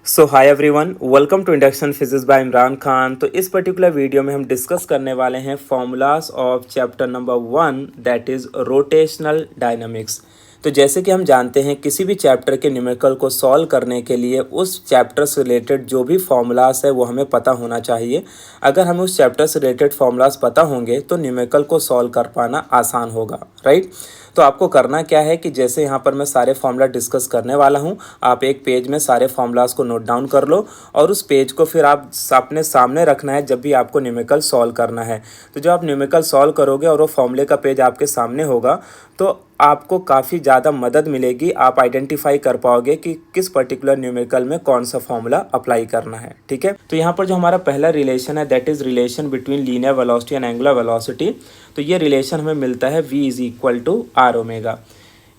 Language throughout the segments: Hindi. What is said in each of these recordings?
So hi everyone, welcome to induction physics by Imran Khan. तो इस पर्टिकुलर वीडियो में हम डिस्कस करने वाले हैं formulas of chapter number 1 that is rotational dynamics. तो जैसे कि हम जानते हैं किसी भी चैप्टर के न्यूमेरिकल को सॉल्व करने के लिए उस चैप्टर से रिलेटेड जो भी फॉर्मूलाज है वो हमें पता होना चाहिए। अगर हमें उस चैप्टर से रिलेटेड फॉर्मूलाज पता होंगे तो न्यूमेरिकल को सॉल्व कर पाना आसान होगा, राइट। तो आपको करना क्या है कि जैसे यहाँ पर मैं सारे फॉर्मूला डिस्कस करने वाला हूँ, आप एक पेज में सारे फॉर्मूलाज को नोट डाउन कर लो और उस पेज को फिर आप अपने सामने रखना है जब भी आपको न्यूमेरिकल सॉल्व करना है। तो जब आप न्यूमेरिकल सॉल्व करोगे और वो फॉर्मूले का पेज आपके सामने होगा तो आपको काफ़ी ज़्यादा मदद मिलेगी। आप आइडेंटिफाई कर पाओगे कि किस पर्टिकुलर न्यूमेरिकल में कौन सा फॉर्मूला अप्लाई करना है, ठीक है। तो यहाँ पर जो हमारा पहला रिलेशन है that is relation between linear velocity and angular velocity. तो ये रिलेशन हमें मिलता है v is equal to R omega.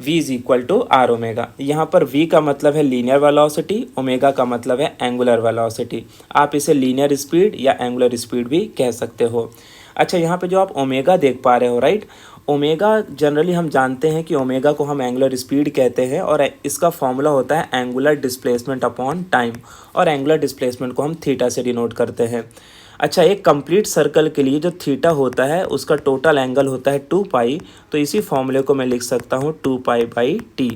v is equal to R omega. यहाँ पर v का मतलब है लीनियर वेलोसिटी, ओमेगा का मतलब है एंगुलर वेलोसिटी। आप इसे लीनियर स्पीड या एंगुलर स्पीड भी कह सकते हो। अच्छा, यहाँ पे जो आप ओमेगा देख पा रहे हो, राइट, ओमेगा जनरली हम जानते हैं कि ओमेगा को हम एंगुलर स्पीड कहते हैं और इसका फॉर्मूला होता है एंगुलर डिस्प्लेसमेंट अपॉन टाइम, और एंगुलर डिस्प्लेसमेंट को हम थीटा से डिनोट करते हैं। अच्छा, एक कंप्लीट सर्कल के लिए जो थीटा होता है उसका टोटल एंगल होता है 2 पाई। तो इसी फॉर्मूले को मैं लिख सकता हूँ 2 पाई बाई टी।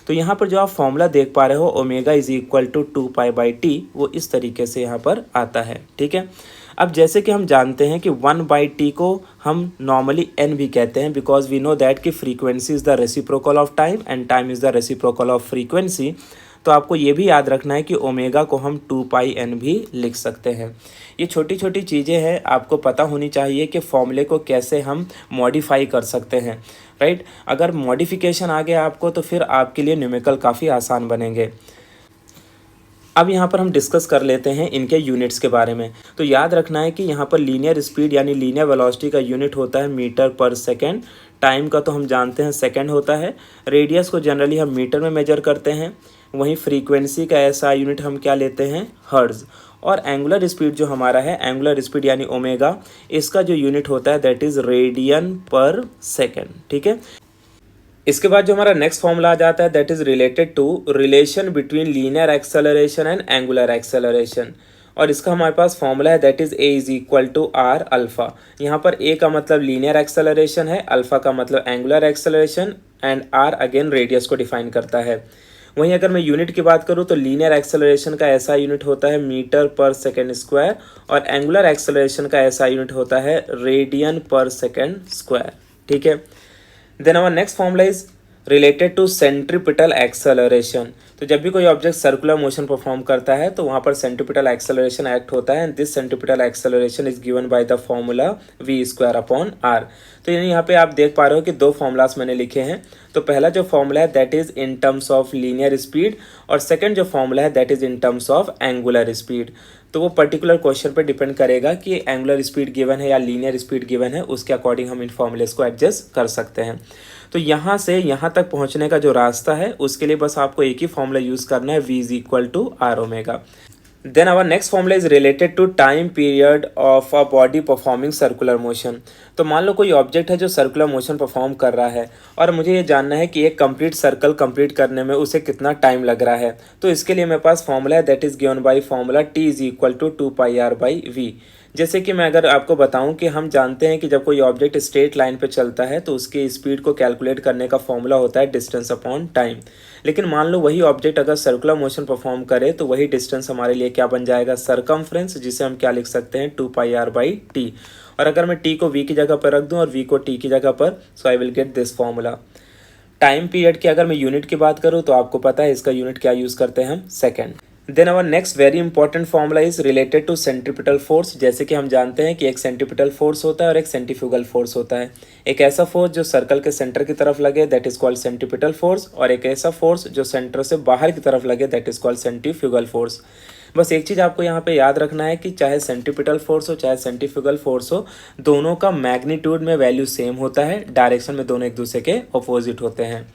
तो यहाँ पर जो आप फॉर्मूला देख पा रहे हो omega is equal to 2 pi by T, वो इस तरीके से यहाँ पर आता है, ठीक है। अब जैसे कि हम जानते हैं कि 1 बाई टी को हम नॉर्मली एन भी कहते हैं बिकॉज वी नो दैट कि frequency is the reciprocal of time and time is the reciprocal of frequency. तो आपको ये भी याद रखना है कि ओमेगा को हम 2 पाई एन भी लिख सकते हैं। ये छोटी छोटी चीज़ें हैं, आपको पता होनी चाहिए कि फॉर्मूले को कैसे हम मॉडिफाई कर सकते हैं, राइट। अगर मॉडिफिकेशन आ गया आपको तो फिर आपके लिए न्यूमेरिकल काफ़ी आसान बनेंगे। अब यहाँ पर हम डिस्कस कर लेते हैं इनके यूनिट्स के बारे में। तो याद रखना है कि यहाँ पर लीनियर स्पीड यानी लीनियर वेलोसिटी का यूनिट होता है मीटर पर सेकेंड। टाइम का तो हम जानते हैं सेकेंड होता है। रेडियस को जनरली हम मीटर में मेजर करते हैं। वहीं फ्रीक्वेंसी का ऐसा यूनिट हम क्या लेते हैं, हर्ट्ज। और एंगुलर स्पीड जो हमारा है, एंगुलर स्पीड यानी ओमेगा, इसका जो यूनिट होता है दैट इज़ रेडियन पर सेकेंड, ठीक है। इसके बाद जो हमारा नेक्स्ट फॉर्मूला आ जाता है that is related to relation between linear acceleration and angular acceleration. और इसका हमारे पास फॉर्मूला है that is A is equal to R alpha. यहाँ पर ए का मतलब लीनियर एक्सेलरेशन है, अल्फा का मतलब angular acceleration and R again radius को डिफाइन करता है। वहीं अगर मैं यूनिट की बात करूँ तो लीनियर एक्सेलरेशन का ऐसा यूनिट होता है मीटर पर सेकेंड स्क्वायर और एंगुलर एक्सेलरेशन का ऐसा यूनिट होता है रेडियन पर सेकेंड स्क्वायर, ठीक है। Then our next formula is related to centripetal acceleration. तो जब भी कोई ऑब्जेक्ट सर्कुलर मोशन परफॉर्म करता है तो वहाँ पर सेंट्रीपिटल एक्सेलरेशन एक्ट होता है and this centripetal acceleration is given by the formula V square upon R. तो यानी यहाँ पे आप देख पा रहे हो कि दो फॉर्मूलाज मैंने लिखे हैं। तो पहला जो फॉर्मूला है that is in terms of linear speed और सेकंड जो फॉर्मूला है that is in terms of angular speed. तो वो पर्टिकुलर क्वेश्चन पे डिपेंड करेगा कि एंगुलर स्पीड गिवन है या लीनियर स्पीड गिवन है, उसके अकॉर्डिंग हम इन फॉर्मूलेस को एडजस्ट कर सकते हैं। तो यहाँ से यहाँ तक पहुँचने का जो रास्ता है उसके लिए बस आपको एक ही फॉर्मूला यूज़ करना है, v is equal to R omega. Then our next formula is related to time period of a body performing circular motion. तो मान लो कोई ऑब्जेक्ट है जो सर्कुलर मोशन परफॉर्म कर रहा है और मुझे ये जानना है कि एक कंप्लीट सर्कल कंप्लीट करने में उसे कितना टाइम लग रहा है। तो इसके लिए मेरे पास फॉर्मूला है that is given by formula T is equal to 2 pi R by V. जैसे कि मैं अगर आपको बताऊं कि हम जानते हैं कि जब कोई ऑब्जेक्ट स्ट्रेट लाइन पे चलता है तो उसकी स्पीड को कैलकुलेट करने का फॉर्मूला होता है डिस्टेंस अपॉन टाइम। लेकिन मान लो वही ऑब्जेक्ट अगर सर्कुलर मोशन परफॉर्म करे तो वही डिस्टेंस हमारे लिए क्या बन जाएगा, सरकमफ्रेंस, जिसे हम क्या लिख सकते हैं 2 पाई आर बाई टी। और अगर मैं टी को वी की जगह पर रख दूं और वी को टी की जगह पर, so I will get this formula. Time period की अगर मैं यूनिट की बात करूँ तो आपको पता है इसका यूनिट क्या यूज़ करते हैं हम, second. Then our next very important formula is related to centripetal force. जैसे कि हम जानते हैं कि एक सेंट्रीपिटल फोर्स होता है और एक सेंट्रीफ्यूगल फोर्स होता है। एक ऐसा फोर्स जो सर्कल के सेंटर की तरफ लगे that is called centripetal force और एक ऐसा फोर्स जो सेंटर से बाहर की तरफ लगे that is called centrifugal force. बस एक चीज़ आपको यहाँ पे याद रखना है कि चाहे सेंट्रीपिटल फोर्स हो चाहे सेंट्रीफ्यूगल फोर्स हो, दोनों का मैग्नीट्यूड में वैल्यू सेम होता है, डायरेक्शन में दोनों एक दूसरे के अपोजिट होते हैं।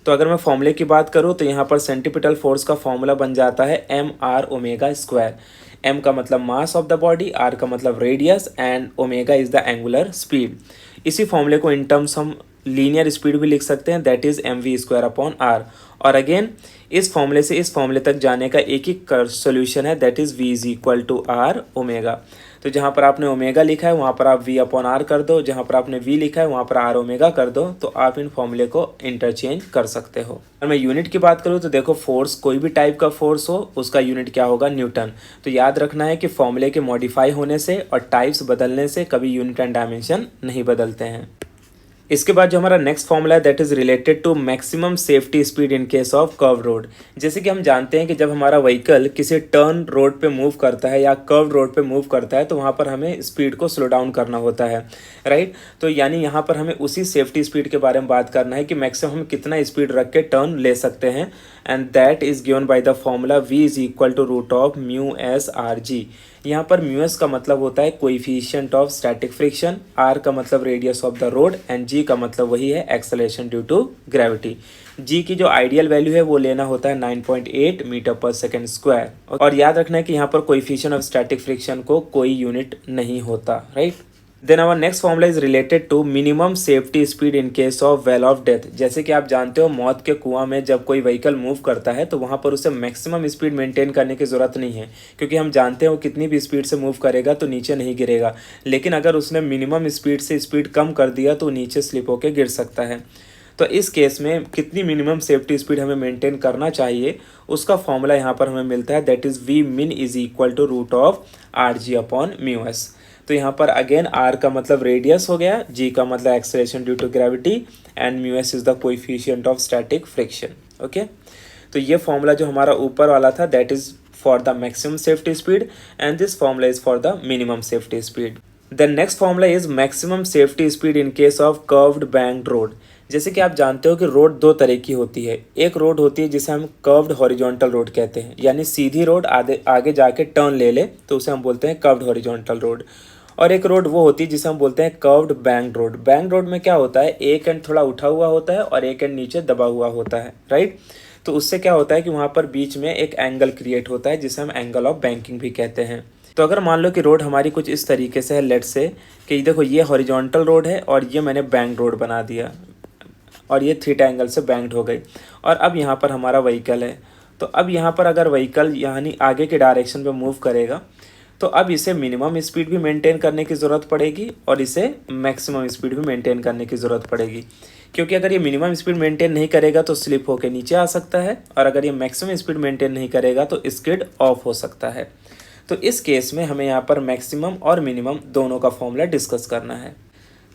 तो अगर मैं फॉर्मूले की बात करूँ तो यहाँ पर सेंट्रीपिटल फोर्स का फॉर्मूला बन जाता है M R omega square. M का मतलब mass of the body, R का मतलब radius and omega is the angular speed. इसी फॉर्मूले को इन टर्म्स हम लीनियर स्पीड भी लिख सकते हैं, दैट इज mv²/r। और अगेन इस फॉर्मूले से इस फॉर्मूले तक जाने का एक ही सोल्यूशन है, दैट इज v=r ओमेगा। तो जहाँ पर आपने ओमेगा लिखा है वहाँ पर आप v/r कर दो, जहाँ पर आपने v लिखा है वहाँ पर r ओमेगा कर दो, तो आप इन फॉर्मूले को इंटरचेंज कर सकते हो। अगर मैं यूनिट की बात करूँ तो देखो, फोर्स कोई भी टाइप का फोर्स हो उसका यूनिट क्या होगा, न्यूटन। तो याद रखना है कि फॉर्मूले के मॉडिफाई होने से और टाइप्स बदलने से कभी यूनिट एंड डायमेंशन नहीं बदलते हैं। इसके बाद जो हमारा नेक्स्ट फॉर्मूला है that is related to maximum safety speed in case of curve road. जैसे कि हम जानते हैं कि जब हमारा व्हीकल किसी टर्न रोड पे मूव करता है या कर्व रोड पे मूव करता है तो वहाँ पर हमें स्पीड को स्लो डाउन करना होता है, राइट। तो यानी यहाँ पर हमें उसी सेफ्टी स्पीड के बारे में बात करना है कि मैक्सिमम हम कितना स्पीड रख के टर्न ले सकते हैं, and that is given by the formula v=√μs/g। यहाँ पर म्यूएस का मतलब होता है coefficient of static friction, R का मतलब radius of the road, and G का मतलब वही है acceleration due to gravity. G की जो आइडियल वैल्यू है वो लेना होता है 9.8 मीटर पर सेकेंड स्क्वायर। और याद रखना है कि यहाँ पर कोएफिशिएंट ऑफ स्टैटिक फ्रिक्शन को कोई यूनिट नहीं होता, right. Then our next formula is related to minimum safety speed in case of well of death. जैसे कि आप जानते हो मौत के कुआं में जब कोई व्हीकल मूव करता है तो वहाँ पर उसे मैक्सिमम स्पीड मेंटेन करने की ज़रूरत नहीं है, क्योंकि हम जानते हैं वो कितनी भी स्पीड से मूव करेगा तो नीचे नहीं गिरेगा। लेकिन अगर उसने मिनिमम स्पीड से स्पीड कम कर दिया तो नीचे स्लिप होकर गिर सकता है। तो इस केस में कितनी मिनिमम सेफ्टी स्पीड हमें मेंटेन करना चाहिए उसका फॉर्मूला यहाँ पर हमें मिलता है, दैट इज़ v min=√rg/μs। तो यहाँ पर अगेन r का मतलब रेडियस हो गया, g का मतलब acceleration due to gravity, and mu s is the coefficient of static friction. Okay, तो ये फॉर्मूला जो हमारा ऊपर वाला था that is for the maximum safety speed, and this formula is for the minimum safety speed. Then next formula is maximum safety speed in case of curved banked road. जैसे कि आप जानते हो कि रोड दो तरह की होती है। एक रोड होती है जिसे हम कर्व्ड हॉरिजॉन्टल रोड कहते हैं, यानी सीधी रोड आगे जाके टर्न ले ले तो उसे हम बोलते हैं कर्व्ड हॉरिजॉन्टल रोड। और एक रोड वो होती है जिसे हम बोलते हैं curved banked road. Banked road में क्या होता है, एक एंड थोड़ा उठा हुआ होता है और एक एंड नीचे दबा हुआ होता है, राइट। तो उससे क्या होता है कि वहाँ पर बीच में एक एंगल क्रिएट होता है जिसे हम एंगल ऑफ बैंकिंग भी कहते हैं। तो अगर मान लो कि रोड हमारी कुछ इस तरीके से है, लेट से कि देखो ये हॉरिजॉन्टल रोड है और ये मैंने बैंक्ड रोड बना दिया और ये थीटा एंगल से बैंक्ड हो गई, और अब यहाँ पर हमारा व्हीकल है। तो अब यहाँ पर अगर व्हीकल यानी आगे के डायरेक्शन में मूव करेगा तो अब इसे मिनिमम स्पीड भी मेंटेन करने की ज़रूरत पड़ेगी और इसे मैक्सिमम स्पीड भी मेंटेन करने की ज़रूरत पड़ेगी, क्योंकि अगर ये मिनिमम स्पीड मेंटेन नहीं करेगा तो स्लिप होकर नीचे आ सकता है, और अगर ये मैक्सिमम स्पीड मेंटेन नहीं करेगा तो स्किड ऑफ हो सकता है। तो इस केस में हमें यहाँ पर मैक्सिमम और मिनिमम दोनों का फॉर्मूला डिस्कस करना है।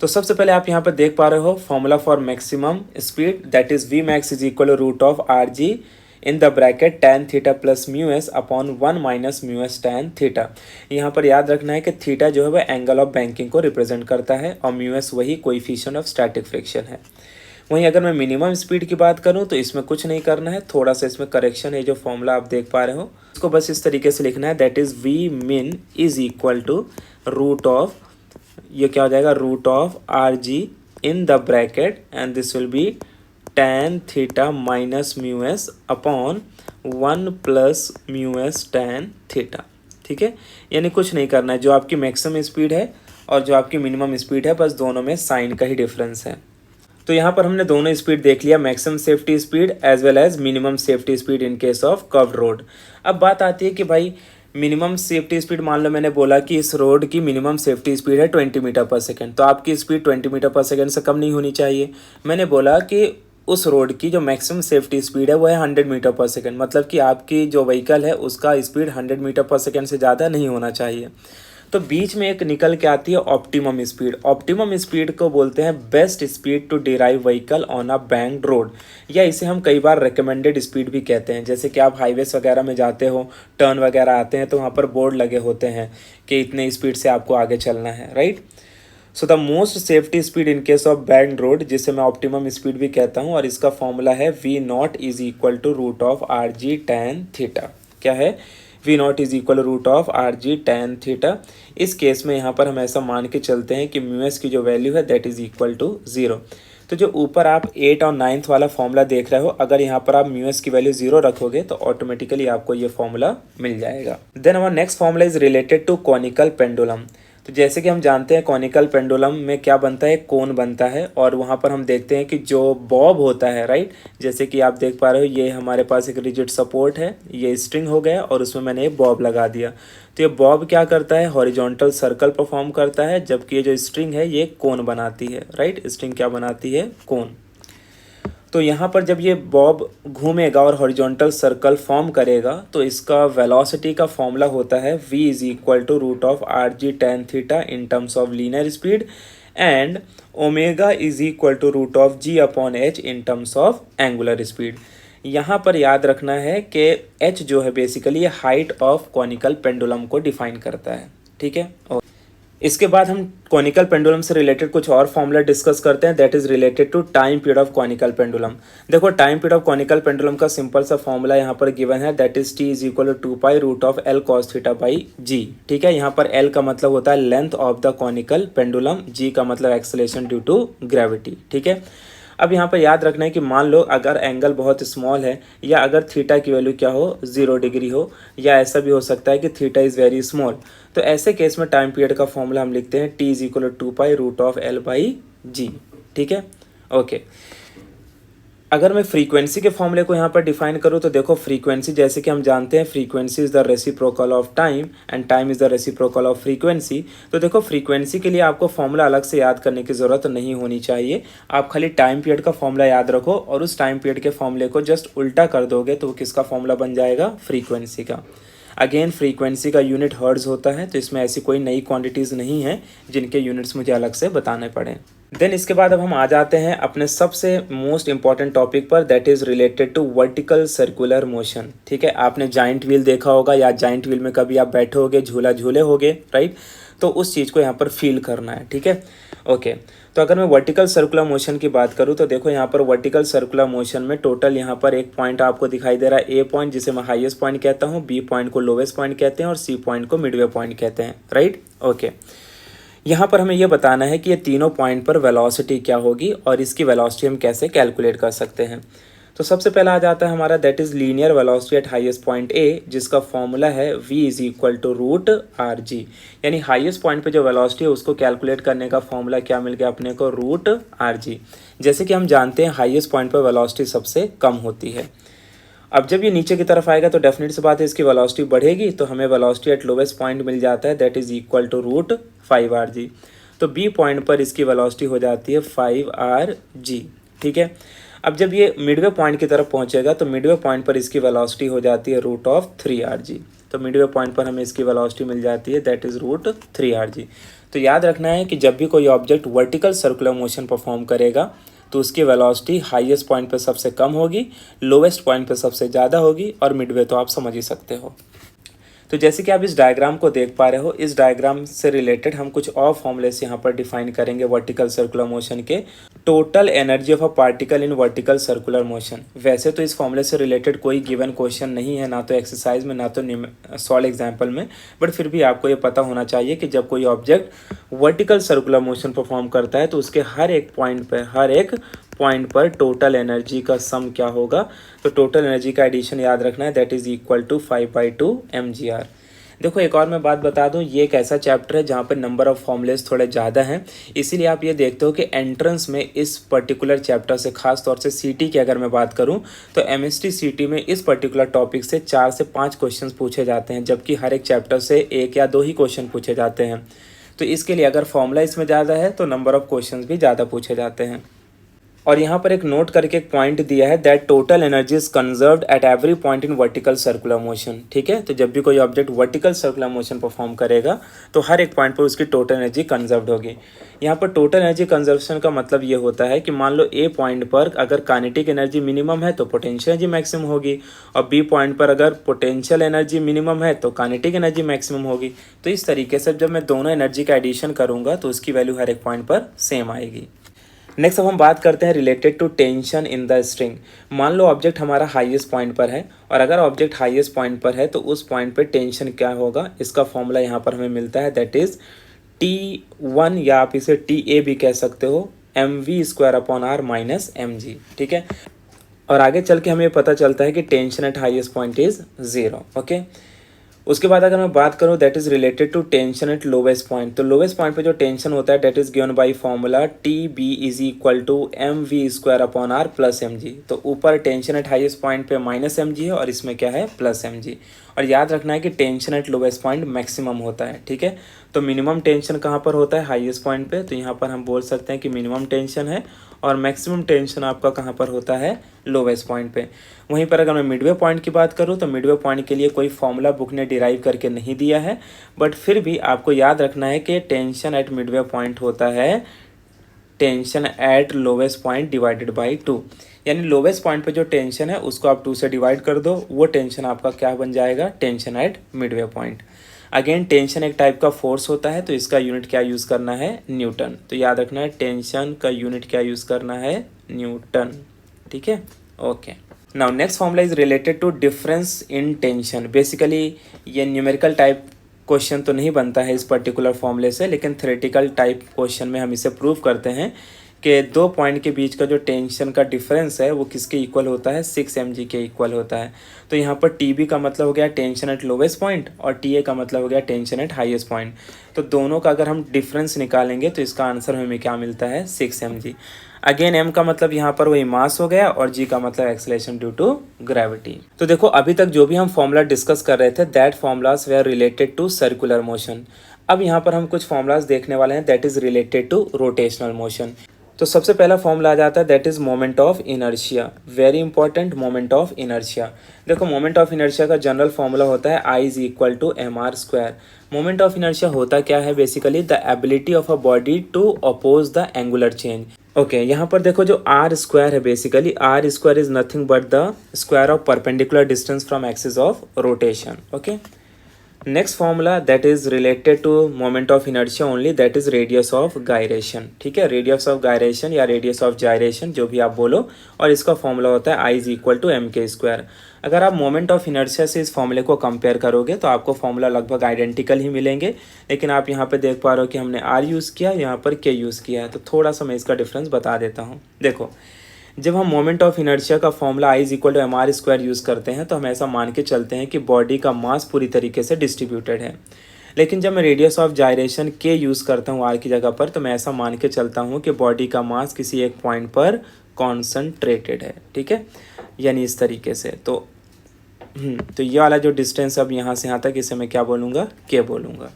तो सबसे पहले आप यहाँ पर देख पा रहे हो formula for maximum speed, that is v max=√rg in the bracket tan theta plus μs upon 1 minus μs tan theta. यहाँ पर याद रखना है कि थीटा जो है वह एंगल ऑफ बैंकिंग को रिप्रेजेंट करता है और μs वही कोएफिशिएंट ऑफ स्टैटिक फ्रिक्शन है। वहीं अगर मैं मिनिमम स्पीड की बात करूँ तो इसमें कुछ नहीं करना है, थोड़ा सा इसमें करेक्शन है। जो फॉर्मूला आप देख पा रहे हो इसको बस इस तरीके से लिखना है, दैट इज़ v min=√ऑफ, ये क्या हो जाएगा, √rg in the bracket, and this will be tan theta minus μs upon 1 plus μs tan theta. ठीक है, यानी कुछ नहीं करना है, जो आपकी मैक्सिमम स्पीड है और जो आपकी मिनिमम स्पीड है बस दोनों में साइन का ही डिफरेंस है। तो यहाँ पर हमने दोनों स्पीड देख लिया, maximum safety speed as well as minimum safety speed in case of curved road. अब बात आती है कि भाई मिनिमम सेफ्टी स्पीड, मान लो मैंने बोला कि इस रोड की मिनिमम सेफ्टी स्पीड है 20 मीटर पर सेकेंड, तो आपकी स्पीड 20 मीटर पर सेकेंड से कम नहीं होनी चाहिए। मैंने बोला कि उस रोड की जो मैक्सिमम सेफ्टी स्पीड है वो है 100 मीटर पर सेकेंड, मतलब कि आपकी जो व्हीकल है उसका स्पीड 100 मीटर पर सेकेंड से ज़्यादा नहीं होना चाहिए। तो बीच में एक निकल के आती है ऑप्टिमम स्पीड। ऑप्टिमम स्पीड को बोलते हैं best speed to derive vehicle on a banked road, या इसे हम कई बार रिकमेंडेड स्पीड भी कहते हैं। जैसे कि आप हाईवेज वगैरह में जाते हो, टर्न वगैरह आते हैं तो वहाँ पर बोर्ड लगे होते हैं कि इतने स्पीड से आपको आगे चलना है, right. So the most safety speed in case of banked road, जिसे मैं ऑप्टिमम स्पीड भी कहता हूँ, और इसका फॉर्मूला है v0 = √rg tan थीटा। क्या है, v0 = √rg tan थीटा। इस केस में यहाँ पर हम ऐसा मान के चलते हैं कि μs की जो वैल्यू है दैट इज इक्वल टू 0। तो जो ऊपर आप 8 और 9th वाला फॉर्मूला देख रहे हो, अगर यहाँ पर आप μs की वैल्यू 0 रखोगे तो ऑटोमेटिकली आपको ये फॉर्मूला मिल जाएगा। देन हमारा next formula is related to conical pendulum. तो जैसे कि हम जानते हैं कॉनिकल पेंडुलम में क्या बनता है, कोन बनता है, और वहाँ पर हम देखते हैं कि जो बॉब होता है, राइट, जैसे कि आप देख पा रहे हो ये हमारे पास एक रिजिड सपोर्ट है, ये स्ट्रिंग हो गया और उसमें मैंने ये बॉब लगा दिया। तो ये बॉब क्या करता है, हॉरिजॉन्टल सर्कल परफॉर्म करता है, जबकि ये जो स्ट्रिंग है ये कोन बनाती है, राइट, स्ट्रिंग क्या बनाती है, कोन। तो यहाँ पर जब ये बॉब घूमेगा और हॉरिजॉन्टल सर्कल फॉर्म करेगा तो इसका वेलोसिटी का फॉर्मूला होता है v is equal to root of R G tan theta in terms of linear speed and omega is equal to root of G upon H in terms of angular speed. यहाँ पर याद रखना है कि h जो है बेसिकली ये हाइट ऑफ कॉनिकल पेंडुलम को डिफाइन करता है, ठीक है। और इसके बाद हम कॉनिकल पेंडुलम से रिलेटेड कुछ और फॉर्मूला डिस्कस करते हैं, that is related to time period of conical pendulum. देखो time period of conical pendulum का सिंपल सा फॉर्मूला यहाँ पर गिवन है, that is T is equal to 2 pi root of L cos theta by G, ठीक है। यहाँ पर एल का मतलब होता है length of the conical pendulum, G का मतलब एक्सेलरेशन ड्यू टू ग्रेविटी, ठीक है। अब यहाँ पर याद रखना है कि मान लो अगर एंगल बहुत स्मॉल है या अगर थीटा की वैल्यू क्या हो 0 डिग्री हो, या ऐसा भी हो सकता है कि थीटा इज़ वेरी स्मॉल, तो ऐसे केस में टाइम पीरियड का फॉर्मूला हम लिखते हैं T is equal to 2 pi root of L by G, ठीक है, ओके। अगर मैं फ्रीक्वेंसी के फॉर्मूले को यहाँ पर डिफाइन करूँ तो देखो फ्रीक्वेंसी जैसे कि हम जानते हैं frequency is the reciprocal of time and time is the reciprocal of frequency. तो देखो फ्रीक्वेंसी के लिए आपको फॉर्मूला अलग से याद करने की ज़रूरत नहीं होनी चाहिए, आप खाली टाइम पीरियड का फॉर्मूला याद रखो और उस टाइम पीरियड के फॉर्मूले को जस्ट उल्टा कर दोगे तो वो किसका फॉर्मूला बन जाएगा, फ्रीक्वेंसी का। अगेन फ्रीक्वेंसी का यूनिट हर्ट्ज होता है, तो इसमें ऐसी कोई नई क्वांटिटीज़ नहीं है जिनके यूनिट्स मुझे अलग से बताने पड़े। देन इसके बाद अब हम आ जाते हैं अपने सबसे मोस्ट इंपॉर्टेंट टॉपिक पर, that is related to vertical circular motion, ठीक है। आपने जाइंट व्हील देखा होगा या जाइंट व्हील में कभी आप बैठे होगे, झूला झूले होगे, राइट, तो उस चीज़ को यहाँ पर फील करना है, ठीक है, ओके। तो अगर मैं वर्टिकल सर्कुलर मोशन की बात करूँ तो देखो यहाँ पर वर्टिकल सर्कुलर मोशन में टोटल यहाँ पर एक पॉइंट आपको दिखाई दे रहा है, ए पॉइंट जिसे मैं हाईएस्ट पॉइंट कहता हूँ, बी पॉइंट को लोवेस्ट पॉइंट कहते हैं और सी पॉइंट को मिडवे पॉइंट कहते हैं, राइट, ओके। यहाँ पर हमें ये बताना है कि ये तीनों पॉइंट पर वेलोसिटी क्या होगी और इसकी वेलोसिटी हम कैसे कैलकुलेट कर सकते हैं। तो सबसे पहला आ जाता है हमारा that is linear velocity at highest point A, जिसका फॉर्मूला है v is equal to root R G, यानी हाईएस्ट पॉइंट पे जो वेलोसिटी है उसको कैलकुलेट करने का फॉर्मूला क्या मिल गया अपने को, रूट आर जी। जैसे कि हम जानते हैं हाईएस्ट पॉइंट पर वेलोसिटी सबसे कम होती है। अब जब ये नीचे की तरफ आएगा तो डेफिनेट सी बात है इसकी वेलोसिटी बढ़ेगी, तो हमें वेलोसिटी एट लोवेस्ट पॉइंट मिल जाता है that is equal to root 5 R G. तो बी पॉइंट पर इसकी वेलोसिटी हो जाती है 5 आर जी, ठीक है। अब जब ये मिडवे पॉइंट की तरफ पहुंचेगा तो मिडवे पॉइंट पर इसकी वेलोसिटी हो जाती है रूट ऑफ 3 आर जी। तो मिडवे पॉइंट पर हमें इसकी वेलोसिटी मिल जाती है that is root 3 R G. तो याद रखना है कि जब भी कोई object vertical circular motion perform करेगा तो उसकी वेलोसिटी हाईएस्ट पॉइंट पर सबसे कम होगी, लोवेस्ट पॉइंट पर सबसे ज़्यादा होगी और मिडवे तो आप समझ ही सकते हो। तो जैसे कि आप इस डायग्राम को देख पा रहे हो, इस डायग्राम से रिलेटेड हम कुछ और फॉर्मूलेस यहाँ पर डिफाइन करेंगे वर्टिकल सर्कुलर मोशन के। Total energy of a particle in vertical circular motion. वैसे तो इस फॉर्मूले से रिलेटेड कोई गिवन क्वेश्चन नहीं है, ना तो एक्सरसाइज में ना तो सॉल्व एग्जाम्पल में, बट फिर भी आपको ये पता होना चाहिए कि जब कोई object vertical circular motion perform करता है तो उसके हर एक पॉइंट पर टोटल एनर्जी का सम क्या होगा। तो टोटल एनर्जी का एडिशन याद रखना है that is equal to 5/2 mgr। देखो एक और मैं बात बता दूं, ये एक ऐसा चैप्टर है जहाँ पे नंबर ऑफ फॉर्मूलेस थोड़े ज़्यादा हैं, इसीलिए आप ये देखते हो कि एंट्रेंस में इस पर्टिकुलर चैप्टर से, खास तौर से सीटी की अगर मैं बात करूँ तो एमएसटी सीटी में इस पर्टिकुलर टॉपिक से 4 से 5 क्वेश्चन पूछे जाते हैं, जबकि हर एक चैप्टर से 1 या 2 ही क्वेश्चन पूछे जाते हैं। तो इसके लिए अगर फॉर्मूला इसमें ज़्यादा है तो नंबर ऑफ क्वेश्चन भी ज़्यादा पूछे जाते हैं। और यहाँ पर एक नोट करके एक पॉइंट दिया है that total energy is conserved at every point in vertical circular motion, ठीक है। तो जब भी कोई object vertical circular motion perform करेगा तो हर एक पॉइंट पर उसकी टोटल एनर्जी कंजर्व्ड होगी। यहाँ पर टोटल एनर्जी कंजर्वेशन का मतलब ये होता है कि मान लो ए पॉइंट पर अगर काइनेटिक एनर्जी मिनिमम है तो पोटेंशियल एनर्जी मैक्सिमम होगी, और बी पॉइंट पर अगर पोटेंशियल एनर्जी मिनिमम है तो काइनेटिक एनर्जी मैक्सिमम होगी। तो इस तरीके से जब मैं दोनों एनर्जी का एडिशन करूँगा तो उसकी वैल्यू हर एक पॉइंट पर सेम आएगी। नेक्स्ट अब हम बात करते हैं related to tension in the string. मान लो ऑब्जेक्ट हमारा हाईएस्ट पॉइंट पर है, और अगर ऑब्जेक्ट हाईएस्ट पॉइंट पर है तो उस पॉइंट पे टेंशन क्या होगा, इसका फॉर्मूला यहाँ पर हमें मिलता है दैट इज़ T1, या आप इसे TA भी कह सकते हो, mv² माइनस mg, ठीक है। और आगे चल के हमें पता चलता है कि tension at highest point is 0, okay. उसके बाद अगर मैं बात करूँ that is related to tension at lowest point, तो लोवेस्ट पॉइंट पे जो टेंशन होता है that is given by formula T B is equal to M V square upon R plus M G. तो ऊपर टेंशन एट हाईएस्ट पॉइंट पे माइनस एम जी है और इसमें क्या है प्लस एम जी। और याद रखना है कि tension at lowest point maximum होता है, ठीक है। तो मिनिमम टेंशन कहाँ पर होता है, हाईएस्ट पॉइंट पे, तो यहाँ पर हम बोल सकते हैं कि मिनिमम टेंशन है और मैक्सिमम टेंशन आपका कहाँ पर होता है, लोवेस्ट पॉइंट पे। वहीं पर अगर मैं मिडवे पॉइंट की बात करूँ तो मिडवे पॉइंट के लिए कोई फॉर्मूला बुक ने डिराइव करके नहीं दिया है, बट फिर भी आपको याद रखना है कि टेंशन एट मिडवे पॉइंट होता है tension at lowest point divided by 2, यानी लोवेस्ट पॉइंट पे जो टेंशन है उसको आप 2 से डिवाइड कर दो, वो टेंशन आपका क्या बन जाएगा, tension eight Midway point. Again tension एक टाइप का फोर्स होता है, तो इसका यूनिट क्या यूज़ करना है, न्यूटन। तो याद रखना है टेंशन का यूनिट क्या यूज़ करना है, न्यूटन, ठीक है। Okay, now next formula is related to difference in tension. Basically ये न्यूमेरिकल टाइप क्वेश्चन तो नहीं बनता है इस पर्टिकुलर फॉर्मूले से, लेकिन थ्योरेटिकल टाइप क्वेश्चन में हम इसे प्रूव करते हैं कि दो पॉइंट के बीच का जो टेंशन का डिफरेंस है वो किसके इक्वल होता है, 6 mg के इक्वल होता है। तो यहाँ पर टी बी का मतलब हो गया टेंशन एट लोवेस्ट पॉइंट और टी ए का मतलब हो गया टेंशन एट हाईएस्ट पॉइंट। तो दोनों का अगर हम डिफरेंस निकालेंगे तो इसका आंसर हमें क्या मिलता है, 6 mg। अगेन एम का मतलब यहाँ पर वही मास हो गया और जी का मतलब एक्सेलरेशन ड्यू टू ग्रेविटी। तो देखो अभी तक जो भी हम फॉर्मूला डिस्कस कर रहे थे that formulas were related to circular motion. अब यहाँ पर हम कुछ फॉर्मूलाज देखने वाले हैं that is related to rotational motion. तो सबसे पहला फॉर्मूला आ जाता है that is moment of inertia, very important, moment of inertia. देखो मोमेंट ऑफ इनर्शिया का जनरल फॉर्मूला होता है I is equal to M R square. Moment of inertia होता क्या है, basically the ability of a body to oppose the angular change. Okay, यहाँ पर देखो जो आर स्क्वायर है, basically R square is nothing but the square of perpendicular distance from axis of rotation. Okay, next formula that is related to moment of inertia only, that is radius of gyration. ठीक है, रेडियस ऑफ गायरेशन या रेडियस ऑफ जायरेशन जो भी आप बोलो, और इसका फॉर्मूला होता है I is equal to M K square. अगर आप मोमेंट ऑफ इनर्शिया से इस फॉर्मूले को कंपेयर करोगे तो आपको फॉर्मूला लगभग आइडेंटिकल ही मिलेंगे, लेकिन आप यहाँ पे देख पा रहे हो कि हमने आर यूज़ किया, यहाँ पर के यूज़ किया है। तो थोड़ा सा मैं इसका डिफरेंस बता देता हूँ। देखो जब हम मोमेंट ऑफ इनर्शिया का formula I is equal to M R square use करते हैं तो हम ऐसा मान के चलते हैं कि बॉडी का मास पूरी तरीके से डिस्ट्रीब्यूटेड है। लेकिन जब मैं रेडियस ऑफ जायरेशन के यूज़ करता हूँ आर की जगह पर, तो मैं ऐसा मान के चलता हूँ कि बॉडी का मास किसी एक पॉइंट पर कॉन्सनट्रेटेड है। ठीक है, यानी इस तरीके से। तो ये वाला जो डिस्टेंस अब यहाँ से यहाँ तक, इसे मैं क्या बोलूँगा, के बोलूँगा।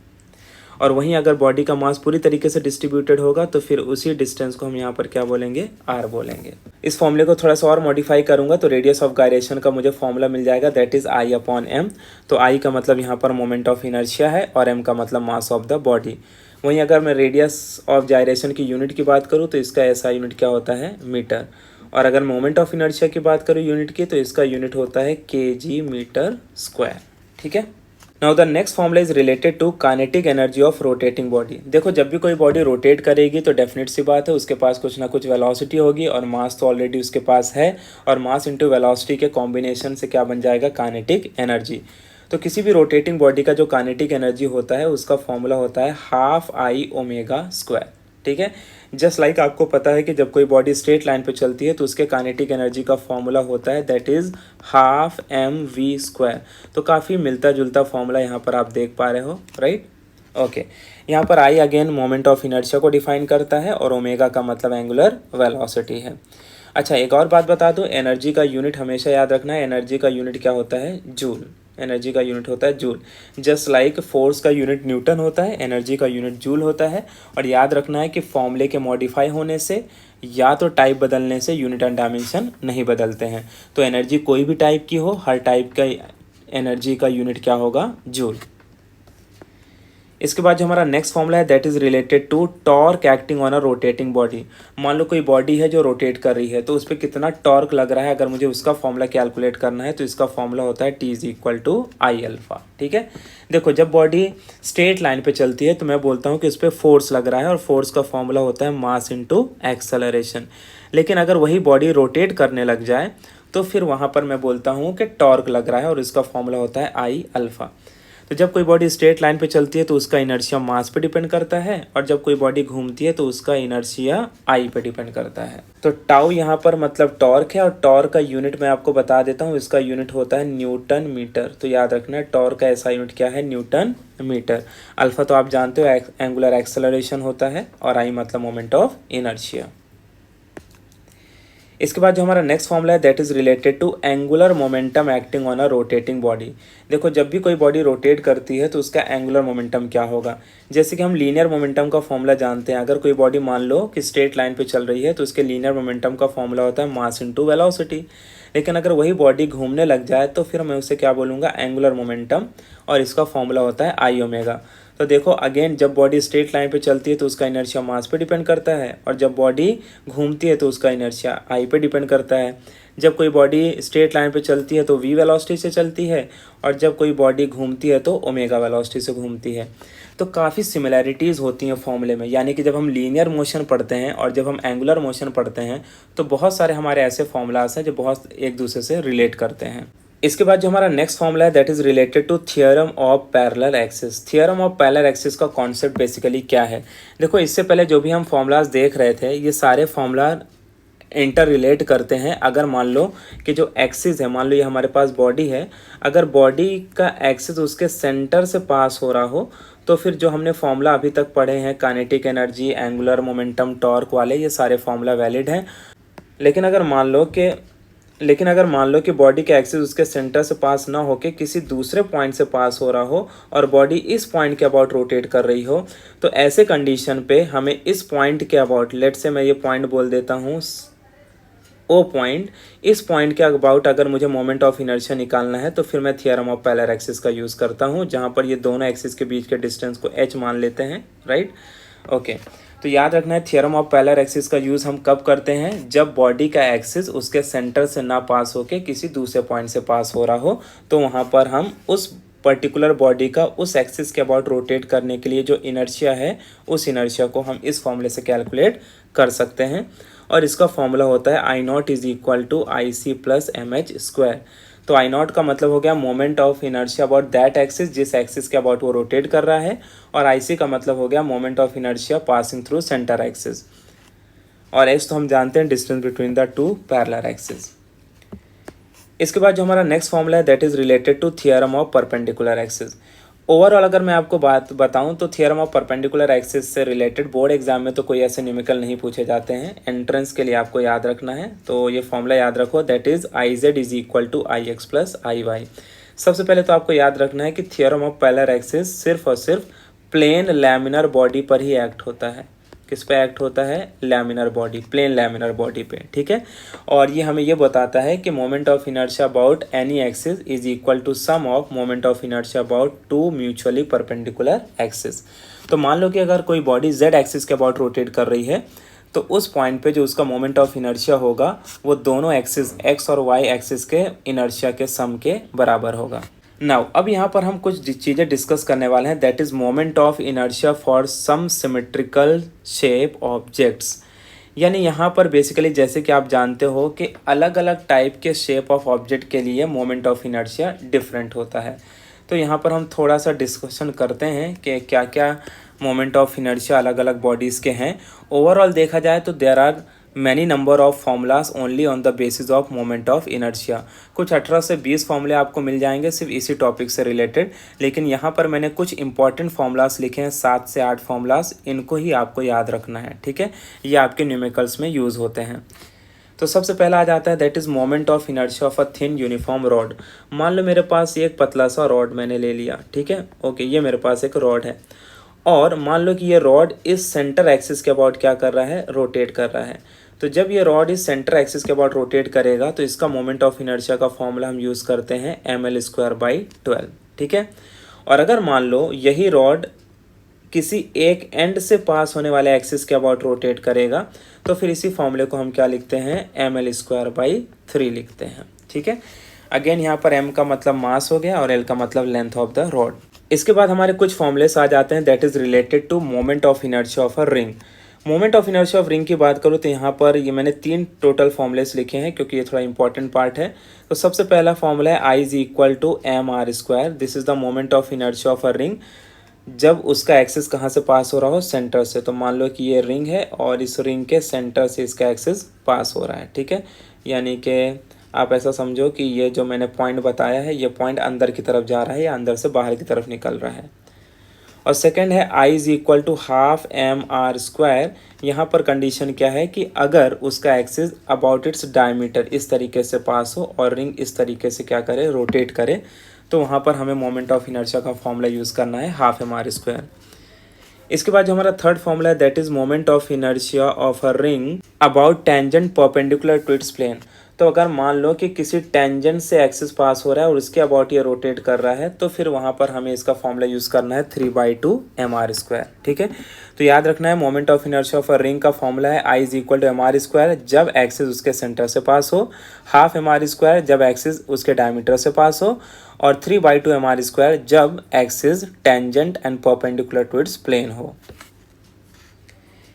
और वहीं अगर बॉडी का मास पूरी तरीके से डिस्ट्रीब्यूटेड होगा तो फिर उसी डिस्टेंस को हम यहाँ पर क्या बोलेंगे, आर बोलेंगे। इस फॉर्मूले को थोड़ा सा और मॉडिफाई करूँगा तो रेडियस ऑफ गायरेशन का मुझे फॉर्मूला मिल जाएगा that is I upon M. तो आई का मतलब यहाँ पर मोमेंट ऑफ इनर्शिया है और एम का मतलब मास ऑफ द बॉडी। वहीं अगर मैं रेडियस ऑफ जायरेशन की यूनिट की बात करूँ तो इसका ऐसा यूनिट क्या होता है, मीटर। और अगर मोमेंट ऑफ इनर्शिया की बात करूँ यूनिट की, तो इसका यूनिट होता है kg मीटर स्क्वायर। ठीक है, now the next formula is related to kinetic energy of rotating body. देखो जब भी कोई बॉडी रोटेट करेगी तो डेफिनेट सी बात है उसके पास कुछ ना कुछ वेलोसिटी होगी, और मास तो ऑलरेडी उसके पास है, और मास इंटू वेलोसिटी के कॉम्बिनेशन से क्या बन जाएगा, काइनेटिक एनर्जी। तो किसी भी रोटेटिंग बॉडी का जो काइनेटिक एनर्जी होता है उसका फॉर्मूला होता है हाफ आई ओमेगा स्क्वायर। ठीक है, जस्ट लाइक आपको पता है कि जब कोई बॉडी स्ट्रेट लाइन पे चलती है तो उसके काइनेटिक एनर्जी का फॉर्मूला होता है that is half M V square. तो काफ़ी मिलता जुलता फॉर्मूला यहाँ पर आप देख पा रहे हो, राइट। ओके, यहाँ पर I again moment of inertia को डिफाइन करता है और ओमेगा का मतलब एंगुलर वेलोसिटी है। अच्छा, एक और बात बता दूँ, एनर्जी का यूनिट हमेशा याद रखना है, एनर्जी का यूनिट क्या होता है, जूल। एनर्जी का यूनिट होता है जूल। जस्ट लाइक फोर्स का यूनिट न्यूटन होता है, एनर्जी का यूनिट जूल होता है। और याद रखना है कि फॉर्मूले के मॉडिफाई होने से या तो टाइप बदलने से यूनिट एंड डायमेंशन नहीं बदलते हैं। तो एनर्जी कोई भी टाइप की हो, हर टाइप का एनर्जी का यूनिट क्या होगा, जूल। इसके बाद जो हमारा नेक्स्ट फॉर्मूला है that is related to torque acting on a rotating body. मान लो कोई बॉडी है जो रोटेट कर रही है तो उस पर कितना टॉर्क लग रहा है, अगर मुझे उसका फॉर्मूला कैलकुलेट करना है तो इसका फॉर्मूला होता है T is equal to I alpha. ठीक है, देखो जब बॉडी स्ट्रेट लाइन पे चलती है तो मैं बोलता हूँ कि उस पर फोर्स लग रहा है और फोर्स का फॉर्मूला होता है मास इंटू एक्सेलरेशन। लेकिन अगर वही बॉडी रोटेट करने लग जाए तो फिर वहाँ पर मैं बोलता हूँ कि टॉर्क लग रहा है और इसका फॉर्मूला होता है आई अल्फा। तो जब कोई बॉडी स्ट्रेट लाइन पे चलती है तो उसका इनर्शिया मास पे डिपेंड करता है, और जब कोई बॉडी घूमती है तो उसका इनर्शिया आई पे डिपेंड करता है। तो टाउ यहाँ पर मतलब टॉर्क है, और टॉर्क का यूनिट मैं आपको बता देता हूँ, इसका यूनिट होता है न्यूटन मीटर। तो याद रखना टॉर्क का ऐसा यूनिट क्या है, न्यूटन मीटर। अल्फा तो आप जानते हो एंगुलर एक्सेलरेशन होता है, और आई मतलब मोमेंट ऑफ इनर्शिया। इसके बाद जो हमारा नेक्स्ट फॉर्मूला है that is related to angular momentum acting on a rotating body. देखो जब भी कोई बॉडी रोटेट करती है तो उसका एंगुलर मोमेंटम क्या होगा। जैसे कि हम लीनियर मोमेंटम का फॉर्मूला जानते हैं, अगर कोई बॉडी मान लो कि स्ट्रेट लाइन पे चल रही है तो उसके लीनियर मोमेंटम का फॉर्मूला होता है मास इनटू वेलोसिटी। लेकिन अगर वही बॉडी घूमने लग जाए तो फिर मैं उसे क्या बोलूँगा, एंगुलर मोमेंटम, और इसका फॉर्मूला होता है आई ओमेगा। तो देखो अगेन, जब बॉडी स्ट्रेट लाइन पे चलती है तो उसका इनर्शिया मास पे डिपेंड करता है, और जब बॉडी घूमती है तो उसका इनर्शिया आई पे डिपेंड करता है। जब कोई बॉडी स्ट्रेट लाइन पे चलती है तो वी वेलोसिटी से चलती है, और जब कोई बॉडी घूमती है तो ओमेगा वेलोसिटी से घूमती है। तो काफ़ी सिमिलैरिटीज़ होती हैं फॉर्मूले में, यानी कि जब हम लीनियर मोशन पढ़ते हैं और जब हम एंगुलर मोशन पढ़ते हैं तो बहुत सारे हमारे ऐसे फॉर्मूलाज हैं जो बहुत एक दूसरे से रिलेट करते हैं। इसके बाद जो हमारा नेक्स्ट फॉर्मूला है that is related to theorem of parallel axis. Theorem of parallel axis का कॉन्सेप्ट बेसिकली क्या है। देखो इससे पहले जो भी हम फॉर्मूलाज देख रहे थे ये सारे फॉर्मूला इंटर रिलेट करते हैं। अगर मान लो कि जो एक्सिस है, मान लो ये हमारे पास बॉडी है, अगर बॉडी का एक्सिस उसके सेंटर से पास हो रहा हो तो फिर जो हमने फॉर्मूला अभी तक पढ़े हैं kinetic energy, angular momentum, torque वाले, ये सारे फॉर्मूला वैलिड हैं। लेकिन अगर मान लो कि बॉडी के एक्सिस उसके सेंटर से पास ना होके किसी दूसरे पॉइंट से पास हो रहा हो और बॉडी इस पॉइंट के अबाउट रोटेट कर रही हो, तो ऐसे कंडीशन पे हमें इस पॉइंट के अबाउट, लेट से मैं ये पॉइंट बोल देता हूँ ओ पॉइंट, इस पॉइंट के अबाउट अगर मुझे मोमेंट ऑफ इनर्शिया निकालना है तो फिर मैं थियरम ऑफ पैरेलल एक्सिस का यूज़ करता हूँ, जहाँ पर ये दोनों एक्सिस के बीच के डिस्टेंस को h मान लेते हैं, राइट। ओके, तो याद रखना है थियरम ऑफ पैरेलल एक्सिस का यूज़ हम कब करते हैं, जब बॉडी का एक्सिस उसके सेंटर से ना पास होके किसी दूसरे पॉइंट से पास हो रहा हो, तो वहाँ पर हम उस पर्टिकुलर बॉडी का उस एक्सिस के अबाउट रोटेट करने के लिए जो इनर्शिया है, उस इनर्शिया को हम इस फॉर्मूले से कैलकुलेट कर सकते हैं। और इसका फॉर्मूला होता है I naught is equal to I C plus M H square. तो आई नॉट का मतलब हो गया moment of inertia about that axis, जिस एक्सिस के अबाउट वो रोटेट कर रहा है, और आई सी का मतलब हो गया moment of inertia passing through centre axis, और एच तो हम जानते हैं distance between the two parallel axis. इसके बाद जो हमारा नेक्स्ट फॉर्मूला है that is related to theorem of perpendicular axis. Overall अगर मैं आपको बात बताऊं तो थियरम ऑफ परपेंडिकुलर एक्सिस से रिलेटेड बोर्ड एग्जाम में तो कोई ऐसे न्यूमेरिकल नहीं पूछे जाते हैं, एंट्रेंस के लिए आपको याद रखना है। तो ये फॉर्मूला याद रखो, that is I Z is equal to I X plus I Y. सबसे पहले तो आपको याद रखना है कि थियरम ऑफ पैरेलल एक्सिस सिर्फ और सिर्फ प्लेन लैमिनर बॉडी पर ही एक्ट होता है। किस पे एक्ट होता है, laminar body, plane laminar body पे, ठीक है। और ये हमें ये बताता है कि moment of inertia about any axis is equal to sum of moment of inertia about two mutually perpendicular axis. तो मान लो कि अगर कोई बॉडी जेड एक्सिस के अबाउट रोटेट कर रही है तो उस पॉइंट पे जो उसका मोमेंट ऑफ इनर्शिया होगा वो दोनों एक्सिस एक्स और वाई एक्सिस के इनर्शिया के सम के बराबर होगा। नाउ अब यहाँ पर हम कुछ चीज़ें डिस्कस करने वाले हैं, that is moment of inertia for some symmetrical shape objects. यानी यहाँ पर बेसिकली जैसे कि आप जानते हो कि अलग अलग टाइप के शेप ऑफ ऑब्जेक्ट के लिए मोमेंट ऑफ इनर्शिया डिफरेंट होता है। तो यहाँ पर हम थोड़ा सा डिस्कशन करते हैं कि क्या क्या मोमेंट ऑफ इनर्शिया अलग अलग बॉडीज़ के हैं। ओवरऑल देखा जाए तो there are many number of formulas only on the basis of moment of inertia. कुछ 18 से 20 फॉर्मूले आपको मिल जाएंगे सिर्फ इसी टॉपिक से रिलेटेड, लेकिन यहाँ पर मैंने कुछ इंपॉर्टेंट फॉर्मूलाज लिखे हैं, 7 से 8 फॉर्मूलाज, इनको ही आपको याद रखना है, ठीक है। ये आपके न्यूमेरिकल्स में यूज़ होते हैं। तो सबसे पहला आ जाता है that is moment of inertia of a thin uniform rod. मान लो मेरे पास ये एक पतला सा रॉड मैंने ले लिया, ठीक है, ओके, ये मेरे पास एक रॉड है, और मान लो कि ये रॉड इस सेंटर एक्सिस के अबाउट क्या कर रहा है, रोटेट कर रहा है। तो जब ये रॉड इस सेंटर एक्सिस के अबाउट रोटेट करेगा तो इसका मोमेंट ऑफ इनर्शिया का फॉर्मूला हम यूज़ करते हैं ml²/12, ठीक है। और अगर मान लो यही रॉड किसी एक एंड से पास होने वाले एक्सिस के अबाउट रोटेट करेगा तो फिर इसी फॉर्मूले को हम क्या लिखते हैं, ml²/3 लिखते हैं, ठीक है। अगेन यहाँ पर m का मतलब मास हो गया और l का मतलब लेंथ ऑफ द रॉड। इसके बाद हमारे कुछ फॉर्मूलेस आ जाते हैं that is related to moment of inertia of a ring. Moment of inertia of ring की बात करूँ तो यहाँ पर ये मैंने 3 टोटल फॉर्मूलेस लिखे हैं क्योंकि ये थोड़ा इंपॉर्टेंट पार्ट है। तो सबसे पहला फॉर्मूला है I is equal to M R square. This is the moment of inertia of a ring जब उसका एक्सिस कहाँ से पास हो रहा हो, सेंटर से। तो मान लो कि ये रिंग है और इस रिंग के सेंटर से इसका एक्सिस पास हो रहा है, ठीक है। यानी कि आप ऐसा समझो कि ये जो मैंने पॉइंट बताया है, ये पॉइंट अंदर की तरफ जा रहा है या अंदर से बाहर की तरफ निकल रहा है। और सेकंड है I is equal to half M R square. यहाँ पर कंडीशन क्या है कि अगर उसका एक्सिस अबाउट इट्स डायमीटर इस तरीके से पास हो और रिंग इस तरीके से क्या करे, रोटेट करे, तो वहाँ पर हमें मोमेंट ऑफ इनर्शिया का फॉर्मूला यूज़ करना है हाफ एम आर स्क्वायर। इसके बाद जो हमारा थर्ड फॉर्मूला है that is moment of inertia of a ring about tangent perpendicular to its plane. तो अगर मान लो कि किसी टेंजेंट से एक्सिस पास हो रहा है और उसके अबाउट ये रोटेट कर रहा है, तो फिर वहाँ पर हमें इसका फॉर्मूला यूज़ करना है 3/2 एम आर स्क्वायर, ठीक है। तो याद रखना है moment of inertia of a ring का फॉर्मूला है I is equal to M R square जब एक्सिस उसके सेंटर से पास हो, हाफ एम आर स्क्वायर जब एक्सिस उसके डायमीटर से पास हो, और 3/2 एम आर स्क्वायर जब axis tangent and perpendicular to its plane हो।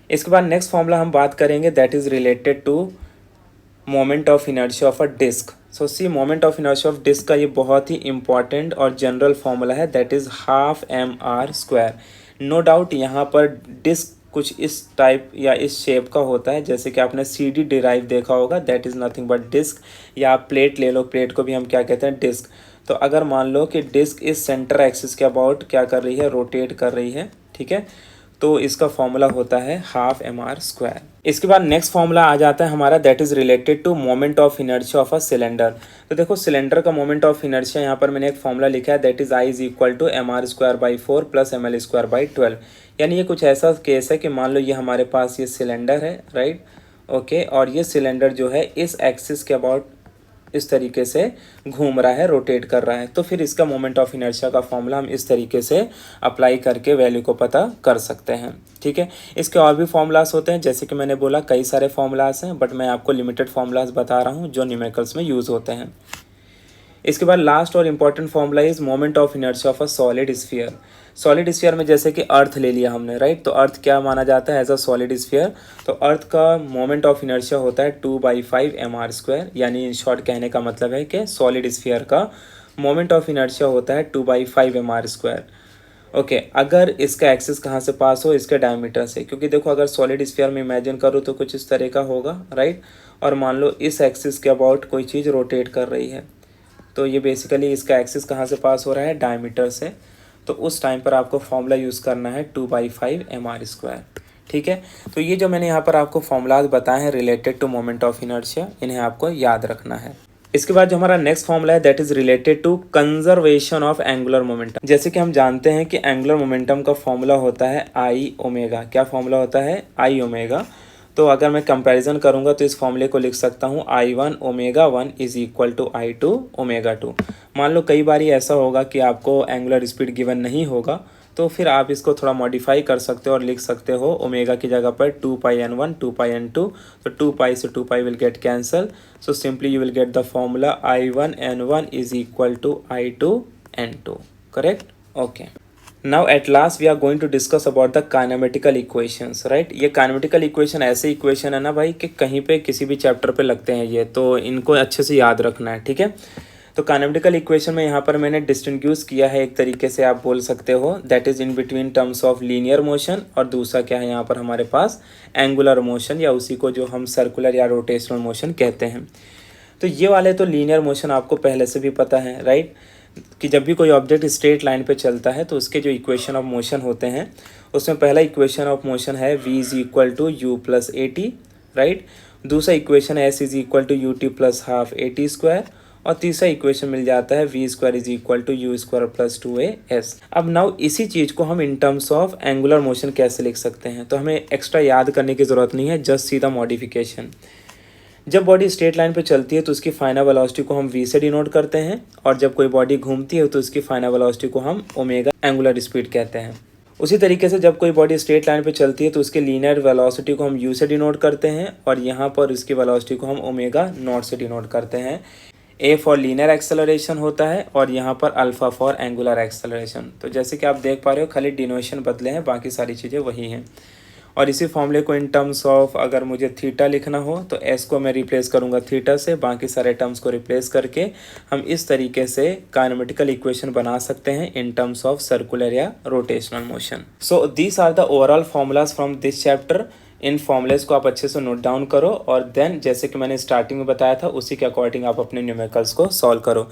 इसके बाद नेक्स्ट फॉर्मूला हम बात करेंगे that is related to moment of inertia of a disc. So C moment of inertia of disc का ये बहुत ही इंपॉर्टेंट और जनरल फॉर्मूला है that is half M R square. No doubt यहाँ पर डिस्क कुछ इस टाइप या इस शेप का होता है, जैसे कि आपने सी डी डिराइव देखा होगा, that is nothing but disc. या आप प्लेट ले लो, प्लेट को भी हम क्या कहते हैं, डिस्क। तो अगर मान लो कि डिस्क इस सेंटर एक्सिस के अबाउट क्या कर रही है, रोटेट कर रही है, ठीक है, तो इसका फॉर्मूला होता है हाफ एम आर स्क्वायर। इसके बाद नेक्स्ट फॉर्मूला आ जाता है हमारा that is related to moment of inertia of a cylinder. तो देखो सिलेंडर का मोमेंट ऑफ इनर्शिया यहाँ पर मैंने एक फॉर्मूला लिखा है that is I is equal to M R square by 4 plus M L square by 12। यानी ये कुछ ऐसा केस है कि मान लो ये हमारे पास ये सिलेंडर है, राइट, ओके, और ये सिलेंडर जो है इस एक्सिस के अबाउट इस तरीके से घूम रहा है, रोटेट कर रहा है, तो फिर इसका मोमेंट ऑफ इनर्शिया का फॉर्मूला हम इस तरीके से अप्लाई करके वैल्यू को पता कर सकते हैं, ठीक है। इसके और भी फॉर्मूलास होते हैं, जैसे कि मैंने बोला कई सारे फॉर्मूलास हैं, बट मैं आपको लिमिटेड फॉर्मूलास बता रहा हूँ जो न्यूमेरिकल्स में यूज़ होते हैं। इसके बाद लास्ट और important formula is moment of inertia of a solid sphere. Solid sphere में जैसे कि अर्थ ले लिया हमने, राइट, तो अर्थ क्या माना जाता है एज अ सॉलिड स्फीयर। तो अर्थ का मोमेंट ऑफ इनर्शिया होता है 2/5 एम आर स्क्वायर। यानी इन शॉर्ट कहने का मतलब है कि सॉलिड स्फीयर का मोमेंट ऑफ इनर्शिया होता है 2/5 एम आर स्क्वायर। ओके, अगर इसका एक्सिस कहाँ से पास हो, इसके डायमीटर से, क्योंकि देखो अगर सॉलिड स्फीयर में इमेजिन करो तो कुछ इस तरह का होगा, राइट, और मान लो इस एक्सिस के अबाउट कोई चीज़ रोटेट कर रही है, तो ये बेसिकली इसका एक्सिस कहाँ से पास हो रहा है, डायमीटर से। तो उस टाइम पर आपको फॉर्मूला यूज़ करना है 2/5 एम आर स्क्वायर, ठीक है। तो ये जो मैंने यहाँ पर आपको फॉर्मूलाज बताए हैं related to moment of inertia, इन्हें आपको याद रखना है। इसके बाद जो हमारा नेक्स्ट फॉर्मूला है that is related to conservation of angular momentum. जैसे कि हम जानते हैं कि एंगुलर मोमेंटम का फॉर्मूला होता है आई ओमेगा। क्या फॉर्मूला होता है, आई ओमेगा। तो अगर मैं कंपैरिजन करूंगा तो इस फॉर्मूले को लिख सकता हूँ I1 omega 1 is equal to I2 omega 2। मान लो कई बार ऐसा होगा कि आपको एंगुलर स्पीड गिवन नहीं होगा, तो फिर आप इसको थोड़ा मॉडिफाई कर सकते हो और लिख सकते हो ओमेगा की जगह पर 2πN1 2πN2। तो 2π से 2π will get cancel, so simply you will get the formula I1N1 is equal to I2N2, correct, okay. Now at last we are going to discuss about the kinematical equations, right. ये काइनेमेटिकल इक्वेशन ऐसे इक्वेशन है ना भाई कि कहीं पे किसी भी चैप्टर पे लगते हैं ये, तो इनको अच्छे से याद रखना है, ठीक है। तो काइनेमेटिकल इक्वेशन में यहाँ पर मैंने डिस्टिंग्विश किया है एक तरीके से आप बोल सकते हो, that is in between terms of linear motion, और दूसरा क्या है यहाँ पर हमारे पास एंगुलर मोशन, या उसी को जो हम सर्कुलर या रोटेशनल मोशन कहते हैं। तो ये वाले तो लीनियर मोशन आपको पहले से भी पता है, राइट, कि जब भी कोई ऑब्जेक्ट स्ट्रेट लाइन पे चलता है तो उसके जो इक्वेशन ऑफ मोशन होते हैं उसमें पहला इक्वेशन ऑफ मोशन है v is equal to u plus a t, right. दूसरा इक्वेशन है s is equal to u t plus half a t square, और तीसरा इक्वेशन मिल जाता है v square is equal to u square plus 2as। अब नाउ इसी चीज़ को हम in terms of angular motion कैसे लिख सकते हैं, तो हमें एक्स्ट्रा याद करने की ज़रूरत नहीं है, जस्ट सी द मॉडिफिकेशन। जब बॉडी स्ट्रेट लाइन पे चलती है तो उसकी फाइनल वेलोसिटी को हम v से डिनोट करते हैं, और जब कोई बॉडी घूमती है तो उसकी फाइनल वेलोसिटी को हम ओमेगा एंगुलर स्पीड कहते हैं। उसी तरीके से जब कोई बॉडी स्ट्रेट लाइन पे चलती है तो उसके लीनियर वेलोसिटी को हम u से डिनोट करते हैं, और यहाँ पर उसकी वेलोसिटी को हम ओमेगा नॉट से डिनोट करते हैं। a फॉर लीनियर एक्सेलरेशन होता है और यहाँ पर अल्फा फॉर एंगुलर एक्सेलरेशन। तो जैसे कि आप देख पा रहे हो खाली डिनोशन बदले हैं, बाकी सारी चीज़ें वही हैं। और इसी फॉर्मूले को इन टर्म्स ऑफ अगर मुझे थीटा लिखना हो तो एस को मैं रिप्लेस करूँगा थीटा से, बाकी सारे टर्म्स को रिप्लेस करके हम इस तरीके से काइनेमेटिकल इक्वेशन बना सकते हैं इन टर्म्स ऑफ सर्कुलर या rotational motion. So these are the overall formulas from this chapter. इन फॉर्मूलेस को आप अच्छे से नोट डाउन करो और देन जैसे कि मैंने स्टार्टिंग में बताया था उसी के अकॉर्डिंग आप अपने न्यूमेरिकल्स को सॉल्व करो।